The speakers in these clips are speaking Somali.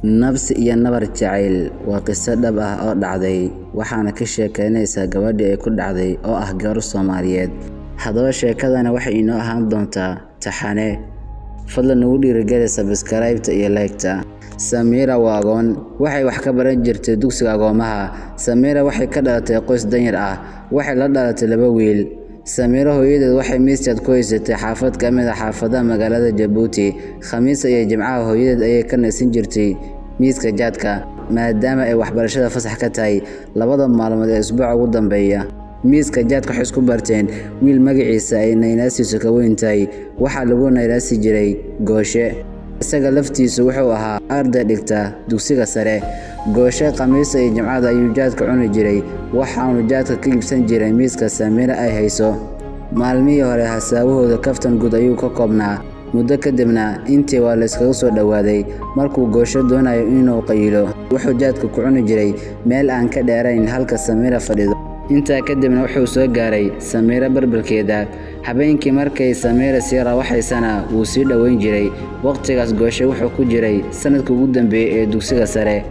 nabsi iyo nabar jacayl waa qiso dhab ah oo dhacday waxaana ka sheekeynaysaa gabadhii ay ku dhacday oo ah gabar Soomaaliyeed. Haddaba sheekadana waxay inoo ahaan doontaa taxane. Fadlan ugu dhiirigeli subscribe-ta iyo like-ta. Samira waa agoon, waxay wax ka baran jirtay dugsiga agoomaha. Samira waxay ka dhalatay qoys danyar ah, waxay la dhalatay 2 wiil. Samira hooyadeed waxay miisaad ku haysatay xaafad ka mid ah xaafadaha magaalada Jabuuti. Khamiis iyo Jimcaha hooyadeed ayay ka nasin jirtay miiska jaadka maadaama ay waxbarashada fasax ka tahay 2 maalmood ee usbuuca ugu dambeeya. miiska jaadka waxay isku barteen wiil magaciisa ay naynaasiisu ka weyn tahay, waxaa lagu naynaasi jiray Gooshe. isaga laftiisu wuxuu ahaa arday dhigta dugsiga sare. Gooshe Khamiis iyo Jimcada ayuu jaadka cuni jiray, waxaanu jaadka ka iibsan jiray miiska Samira ay hayso. Maalmihii hore hasaawahooda kaftan guud ayuu ka koobnaa. Muddo kadibna intii waa la iskaga soo dhawaaday. Markuu Gooshe doonayo inuu qaylo, wuxuu jaadka ku cuni jiray meel aan ka dheerayn halka Samira fadhido. intaa kadibna wuxuu soo gaaray Samira barbarkeeda. Habeenkii markay Samira sii raawaxaysana wuu sii dhaweyn jiray. Waqtigaas Gooshe wuxuu ku jiray sanadkii ugu dambeeyay ee dugsiga sare,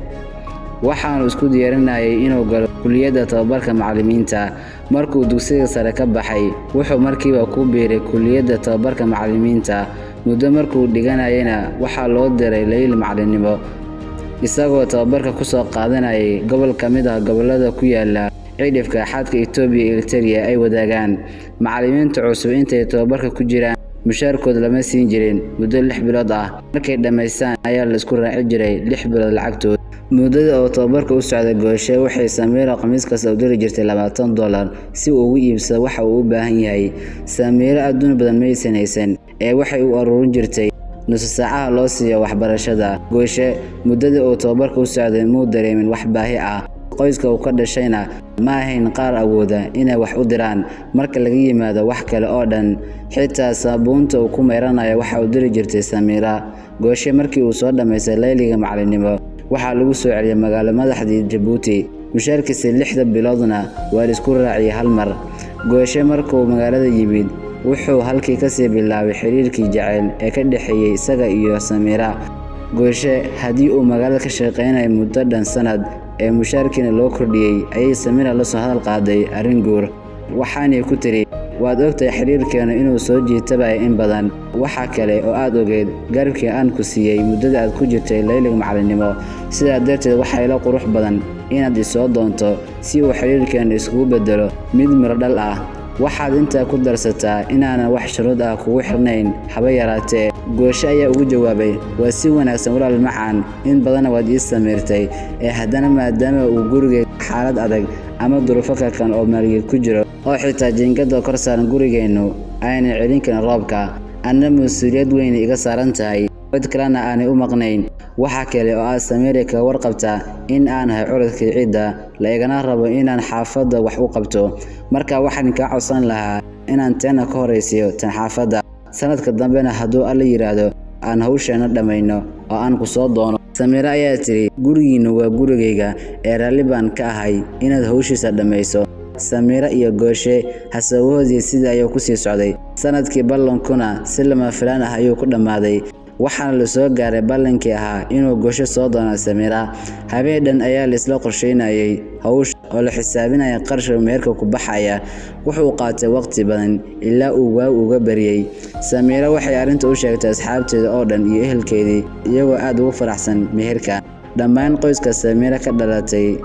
waxaanu isku diyaarinayay inuu galo kulliyadda tababarka macallimiinta. Markuu dugsiga sare ka baxay, wuxuu markiiba ku biiray kulliyadda tababarka macallimiinta. Muddo markuu dhiganayana waxaa loo diray layl macallinimo, isagoo tababarka ku soo qaadanayay gobol ka mid ah gobollada ku yaala ciidafka xadka Itoobiya iyo Eritrea ay wadaagaan. Macallimiinta cusub intay tababarka ku jiraan mushaarkooda lama siin jirin muddo 6 bilood ah. Markay dhammaystaan ayaa la isku raaci jiray 6 bilood lacagtood. muddada oo tababarka u socday Gooshe waxay Samira khamiis kasta u diri jirtay $20 si uu ugu iibsado waxa uu u baahan yahay. Samira adduun badan ma haysan ee waxay u aruurin jirtay nus saacaha loo siiyo waxbarashada. Gooshe muddada oo tababarka u socday muu dareemin wax baahi ah. qoyska uu ka dhashayna ma ahayn qaar awooda inay wax u diraan marka laga yimaado wax kale oo dhan. xitaa saabuunta uu ku meeranayo waxa uu diri jirtay Samira. Gooshe markii uu soo dhameystay layliga macallinimo, waxaa lagu soo celiyay magaalo madaxdii Jabuuti. mushaarkiisa 6 biloodna waa la isku raaciyay hal mar. Gooshe markuu magaalada yimid, wuxuu halkii ka sii bilaabay xiriirkii jacayl ee ka dhaxeeyay isaga iyo Samira. Gooshe haddii uu magaalada ka shaqeynayay muddo dhan sanad ee mushaarkiina loo kordhiyay, ayay Samira la soo hadal qaaday arrin guur. waxaanay ku tiri, waad ogtahay xiriirkeena inuu soo jiitabay in badan. waxa kale oo aad ogeed garabkii aan ku siiyay muddada aad ku jirtay layliga macallinimo. sidaa darteed waxaa ila qurux badan inaad isoo doonto si uu xiriirkeena isugu bedelo mid miro dhal ah. waxaad intaa ku darsataa inaanan wax shuruud ah kugu xirnayn haba yaraatee. Gooshe ayaa ugu jawaabay, waa si wanaagsan walaal macaan, in badan waad ii sameertay haddana maadaama uu guriga xaalad adag ama duruufo kale oo maaliyadeed ku jiro oo xitaa jiingada kor saaran gurigeenu aanay celin karin roobka, anna mas'uuliyad weyn iga saaran tahay, cid kalena aanay u maqnayn. waxa kale oo aad Samira ka warqabtaa in aan ahay curadkii ciidda, la igana rabo inaan xaafadda wax u qabto. marka waxaan ka codsan lahaa inaan tan ka horeysiyo tan xaafadda. sanadka dambena hadduu alla yiraahdo aan hawsheena dhamayno oo aan ku soo doono. Samira ayaa tiri, gurigiinu waa gurigayga ee raalli baan ka ahay inaad hawshiisa dhamayso. Samira iyo Gooshe hasawahoodii sida ayuu ku sii socday. sanadkii ballankuna si lama filaan ah ayuu ku dhammaaday, waxaana la soo gaaray ballankii ahaa inuu Gooshe soo doono Samira. habeendan ayaa la isla qorsheynayay hawsha oo la xisaabinaya qarashka meherka ku baxaya. wuxuu qaatay waqti badan ilaa uu waa uga bariyay. Samira waxay arrinta u sheegtay asxaabteeda oo dhan iyo ehelkeedii, iyagoo aad ugu faraxsan meherka. dhammaan qoyska Samira ka dhalatay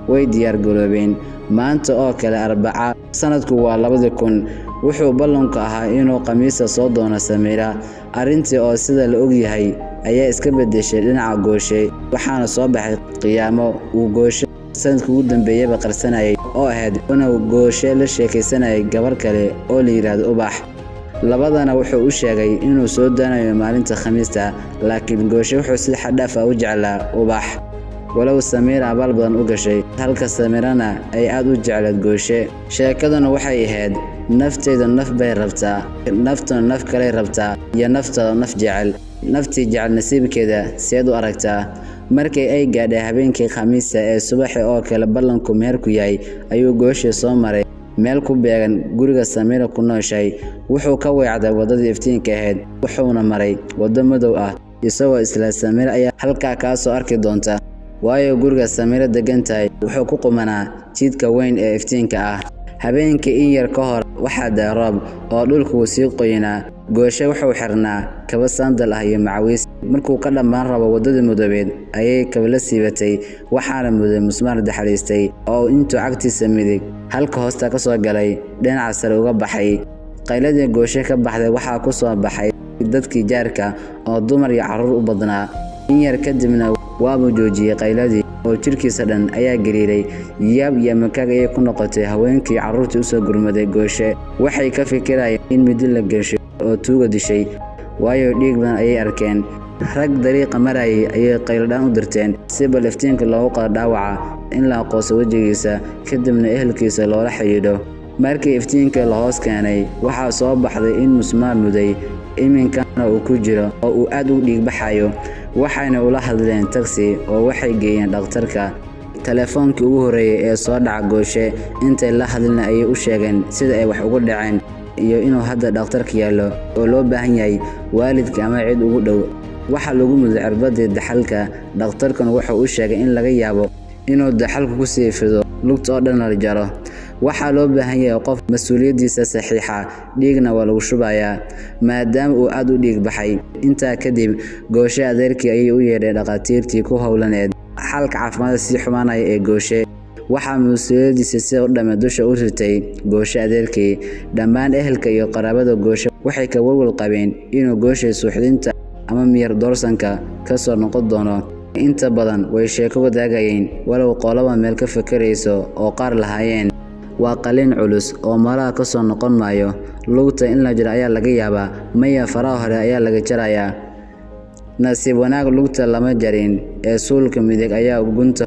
way diyaar garoobeen. maanta oo kale Arbaca, sanadku waa 2000, wuxuu ballanku ahaa inuu Khamiista soo doono Samira. arrintii oo sida la og yahay ayaa iska bedeshay dhinaca Gooshe, waxaana soo baxay qiyaamo uu Gooshe sanadkii ugu dambeeyay qarsanayay oo ahayd inuu Gooshe la sheekaysanayay gabar kale oo la yiraahdo Ubax. labadana wuxuu u sheegay inuu soo doonayo maalinta Khamiista, laakiin Gooshe wuxuu si xad dhaaf ah u jeclaa Ubax, walow Samira abaal badan u gashay, halka Samirana ay aad u jeclayd Gooshe. sheekaduna waxay ahayd nafteeda naf bay rabtaa, naftuna naf kale rabtaa, iyo naftada naf jecel. naftii jecel nasiibkeeda seed u aragtaa. markii ay gaadhay habeenkii Khamiista ee subaxii oo kale ballanku meherku yahay, ayuu Gooshe soo maray meel ku beegan guriga Samira ku nooshay. wuxuu ka weecday wadadii iftiinka ahayd, wuxuuna maray wado madow ah isagoo isla Samiira ayaa halkaa ka soo arki doonta waayo guriga Samiira degan tahay wuxuu ku qumanaa jidka weyn ee iftiinka ah. Habeenkii in yar ka hor waxaa daa roob oo dhulku sii qoyanaa. Gooshe wuxuu xirnaa kaba sandal ah iyo macawiis. Markuu ka dhammaan rabo wadada mudabeed ayay kabla siibatay waxaana muday musmaar daxaliistay oo intuu cagtiisa midig halka hoosta ka soo galay dhinaca sare uga baxay. Qayladii Gooshe ka baxday waxaa ku soo baxay dadkii jaarka oo dumar iyo carruur u badnaa. In yar kadibna waa joojiyay qayladii oo jirkiisa dhan ayaa gariiray. Yaab iyo makaag ay ku noqotay haweenkii carruurtii u soo gurmaday Gooshe. Waxay ka fikirayeen in midi la gashay oo tuuga dishay waayo dhiig badan ayay arkeen. Rag dariiqa marayay ayay qayladaan u dirteen si bal iftiinka loogu qado dhaawaca in la aqoonso wajigiisa kadibna ehelkiisa loola xiriiro. Markii iftiinka la hoos keenay waxaa soo baxday in musmaar muday iminkana uu ku jiro oo uu aad u dhiig baxayo. Waxayna ula hadleen taxi oo waxay geeyeen dhakhtarka. Telefoonkii ugu horeeyay ee soo dhaca Gooshe intay la hadlina ayay u sheegeen sida ay wax ugu dhaceen iyo inuu hadda dhakhtarka yaalo oo loo baahan yahay waalidka ama cid ugu dhow. Waxa lagu muday cirbadii daxalka. Dhakhtarkuna wuxuu u sheegay in laga yaabo inuu daxalku ku sii fido lugta oo dhan la jaro. Waxaa loo baahan yahay qof mas'uuliyadiisa saxiixa dhiigna waa lagu shubayaa maadaama uu aad u dhiig baxay. Intaa kadib Gooshe adeerkii ayay u yeedhay dhaqaatiirtii ku howlaneed xalka caafimaad si xumaanaya ee Gooshe. Waxaa mas'uuliyadiisa si u dhamay dusha u ritay Gooshe adeerkii. Dhammaan ehelka iyo qaraabada Gooshe waxay ka walwal qabeen inuu Gooshe suuxdinta ama miyir doorsanka ka soo noqon doono. Inta badan way sheeko wadaagayeen walow qolaba meel ka fikirayso oo qaar lahaayeen waa qalin culus oo malaha ka soo noqon maayo. Lugta in la jaro ayaa laga yaabaa maya faraha hore ayaa laga jarayaa. Nasiib wanaag lugta lama jarin ee suulka midig ayaa gunta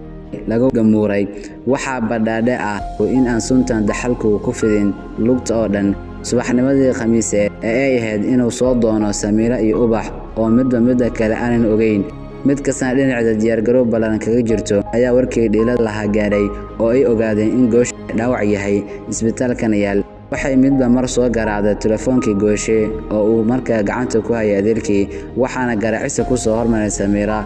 lagu gamuuray. Waxaa badhaadhe ah in aan suntan daxalku ku fidin lugta oo dhan. Subaxnimadii Khamiis ee ay ahayd inuu soo doono Samiira iyo Ubax oo midba kale aanan ogeyn. Mid kasta dhinaceeda diyaar garow balan kaga jirto ayaa warkii dhiilad laha gaaray oo ay ogaadeen in Gooshe dhaawac yahay isbitaalkan yaal. Waxay midba mar soo garaacday telefoonkii Gooshe oo uu markaa gacanta ku hayay adeerkii waxaana garaacisa ku soo hormaray Samiira.